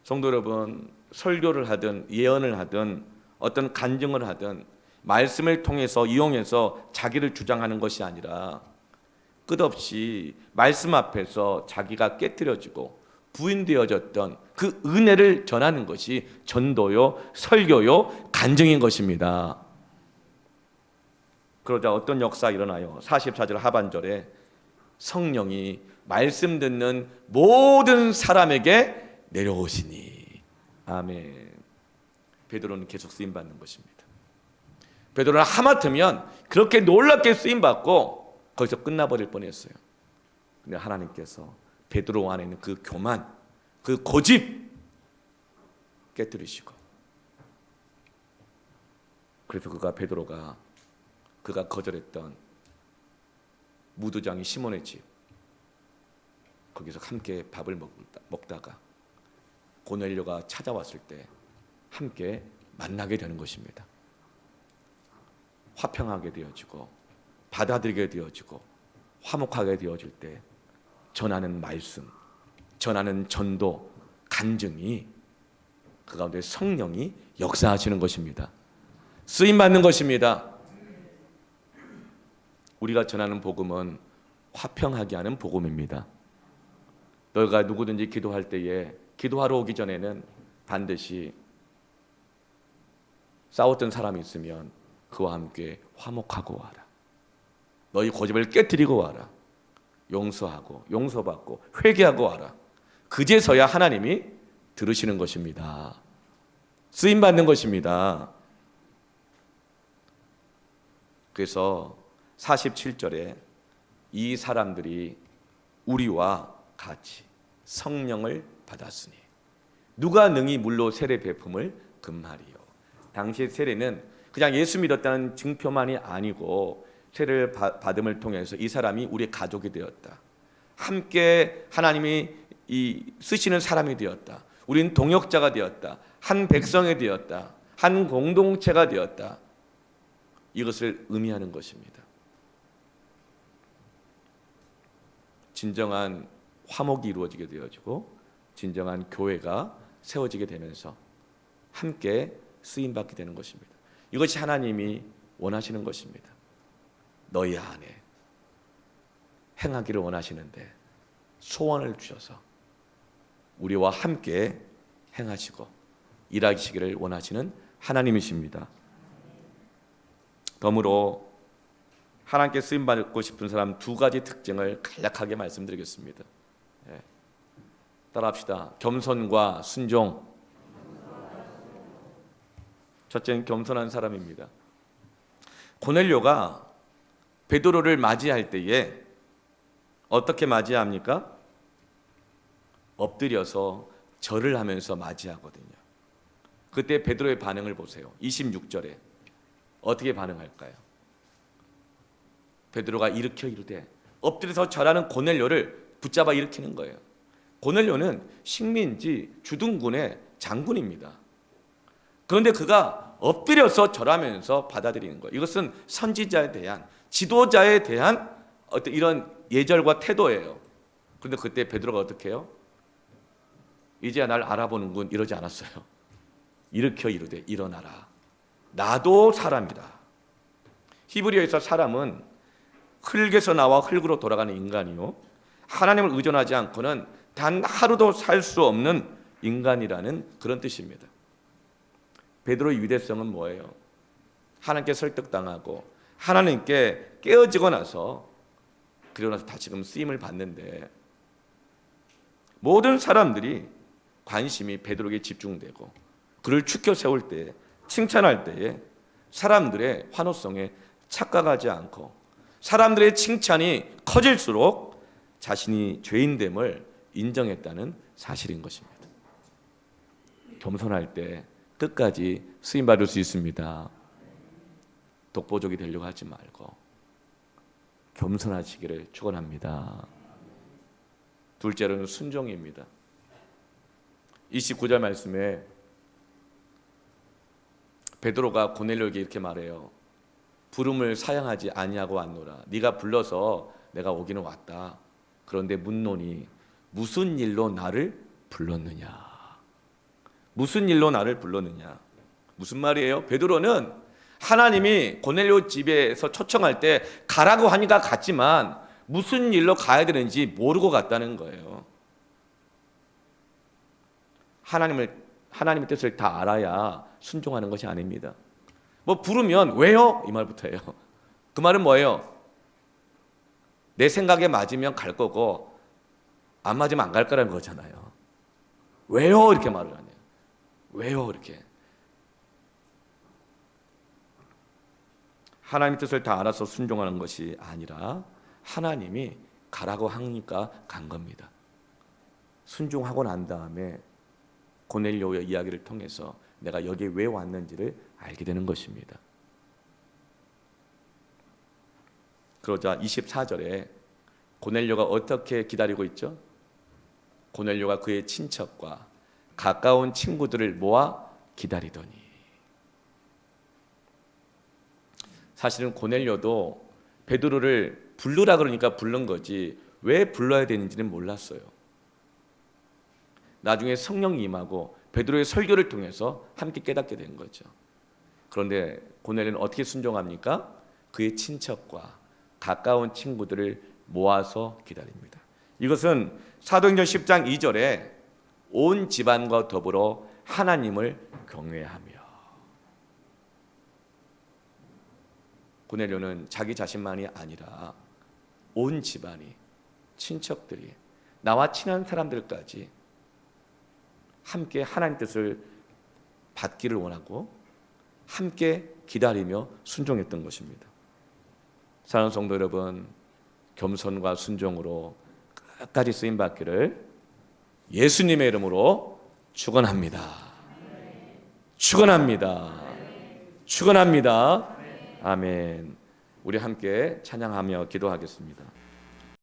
성도 여러분, 설교를 하든 예언을 하든 어떤 간증을 하든 말씀을 통해서 이용해서 자기를 주장하는 것이 아니라 끝없이 말씀 앞에서 자기가 깨트려지고 부인되어졌던 그 은혜를 전하는 것이 전도요, 설교요, 간증인 것입니다. 그러자 어떤 역사가 일어나요? 44절 하반절에 성령이 말씀 듣는 모든 사람에게 내려오시니. 아멘. 베드로는 계속 쓰임받는 것입니다. 베드로는 하마터면 그렇게 놀랍게 쓰임받고 거기서 끝나버릴 뻔했어요. 근데 하나님께서 베드로 안에 있는 그 교만, 그 고집 깨뜨리시고, 그래서 베드로가 거절했던 무두장이 시몬의 집, 거기서 함께 밥을 먹다가 고넬료가 찾아왔을 때 함께 만나게 되는 것입니다. 화평하게 되어지고 받아들이게 되어지고 화목하게 되어질 때 전하는 말씀, 전하는 전도, 간증이 그 가운데 성령이 역사하시는 것입니다. 쓰임받는 것입니다. 우리가 전하는 복음은 화평하게 하는 복음입니다. 너희가 누구든지 기도할 때에 기도하러 오기 전에는 반드시 싸웠던 사람이 있으면 그와 함께 화목하고 와라. 너희 고집을 깨뜨리고 와라. 용서하고 용서받고 회개하고 와라. 그제서야 하나님이 들으시는 것입니다. 쓰임받는 것입니다. 그래서 47절에 이 사람들이 우리와 같이 성령을 받았으니 누가 능히 물로 세례 베품을 금하리요. 당시 세례는 그냥 예수 믿었다는 증표만이 아니고 세례를 받음을 통해서 이 사람이 우리의 가족이 되었다. 함께 하나님이 쓰시는 사람이 되었다. 우리는 동역자가 되었다. 한 백성이 되었다. 한 공동체가 되었다. 이것을 의미하는 것입니다. 진정한 화목이 이루어지게 되어지고 진정한 교회가 세워지게 되면서 함께 쓰임받게 되는 것입니다. 이것이 하나님이 원하시는 것입니다. 너희 안에 행하기를 원하시는데 소원을 주셔서 우리와 함께 행하시고 일하시기를 원하시는 하나님이십니다. 그러므로 하나님께 쓰임받고 싶은 사람 두 가지 특징을 간략하게 말씀드리겠습니다. 따라합시다. 겸손과 순종. 첫째는 겸손한 사람입니다. 고넬료가 베드로를 맞이할 때에 어떻게 맞이합니까? 엎드려서 절을 하면서 맞이하거든요. 그때 베드로의 반응을 보세요. 26절에 어떻게 반응할까요? 베드로가 일으켜 이르되, 엎드려서 절하는 고넬료를 붙잡아 일으키는 거예요. 고넬료는 식민지 주둔군의 장군입니다. 그런데 그가 엎드려서 절하면서 받아들이는 거예요. 이것은 선지자에 대한, 지도자에 대한 어떤 이런 예절과 태도예요. 그런데 그때 베드로가 어떻게 해요? 이제야 날 알아보는군 이러지 않았어요. 일으켜 이르되 일어나라. 나도 사람이다. 히브리어에서 사람은 흙에서 나와 흙으로 돌아가는 인간이요, 하나님을 의존하지 않고는 단 하루도 살 수 없는 인간이라는 그런 뜻입니다. 베드로의 위대성은 뭐예요? 하나님께 설득당하고 하나님께 깨어지고 나서, 그러고 나서 다시금 쓰임을 받는데 모든 사람들이 관심이 베드로에게 집중되고 그를 축켜 세울 때, 칭찬할 때에 사람들의 환호성에 착각하지 않고 사람들의 칭찬이 커질수록 자신이 죄인됨을 인정했다는 사실인 것입니다. 겸손할 때 끝까지 쓰임받을 수 있습니다. 독보적이 되려고 하지 말고 겸손하시기를 축원합니다. 둘째로는 순종입니다. 29절 말씀에 베드로가 고넬료에게 이렇게 말해요. 부름을 사양하지 아니하고 왔노라. 네가 불러서 내가 오기는 왔다. 그런데 묻노니 무슨 일로 나를 불렀느냐? 무슨 일로 나를 불렀느냐? 무슨 말이에요? 베드로는 하나님이 고넬료 집에서 초청할 때 가라고 하니까 갔지만 무슨 일로 가야 되는지 모르고 갔다는 거예요. 하나님의 뜻을 다 알아야 순종하는 것이 아닙니다. 뭐 부르면 왜요? 이 말부터예요. 그 말은 뭐예요? 내 생각에 맞으면 갈 거고 안 맞으면 안 갈 거라는 거잖아요. 왜요? 이렇게 말을 하네요. 왜요? 이렇게. 하나님의 뜻을 다 알아서 순종하는 것이 아니라 하나님이 가라고 하니까 간 겁니다. 순종하고 난 다음에 고넬료의 이야기를 통해서 내가 여기에 왜 왔는지를 알게 되는 것입니다. 그러자 24절에 고넬료가 어떻게 기다리고 있죠? 고넬료가 그의 친척과 가까운 친구들을 모아 기다리더니, 사실은 고넬료도 베드로를 부르라 그러니까 부른 거지 왜 불러야 되는지는 몰랐어요. 나중에 성령이 임하고 베드로의 설교를 통해서 함께 깨닫게 된 거죠. 그런데 고넬료는 어떻게 순종합니까? 그의 친척과 가까운 친구들을 모아서 기다립니다. 이것은 사도행전 10장 2절에 온 집안과 더불어 하나님을 경외하며, 고넬료는 자기 자신만이 아니라 온 집안이, 친척들이, 나와 친한 사람들까지 함께 하나님 뜻을 받기를 원하고 함께 기다리며 순종했던 것입니다. 사랑하는 성도 여러분, 겸손과 순종으로 끝까지 쓰임 받기를 예수님의 이름으로 축원합니다. 축원합니다. 축원합니다. 아멘. 우리 함께 찬양하며 기도하겠습니다.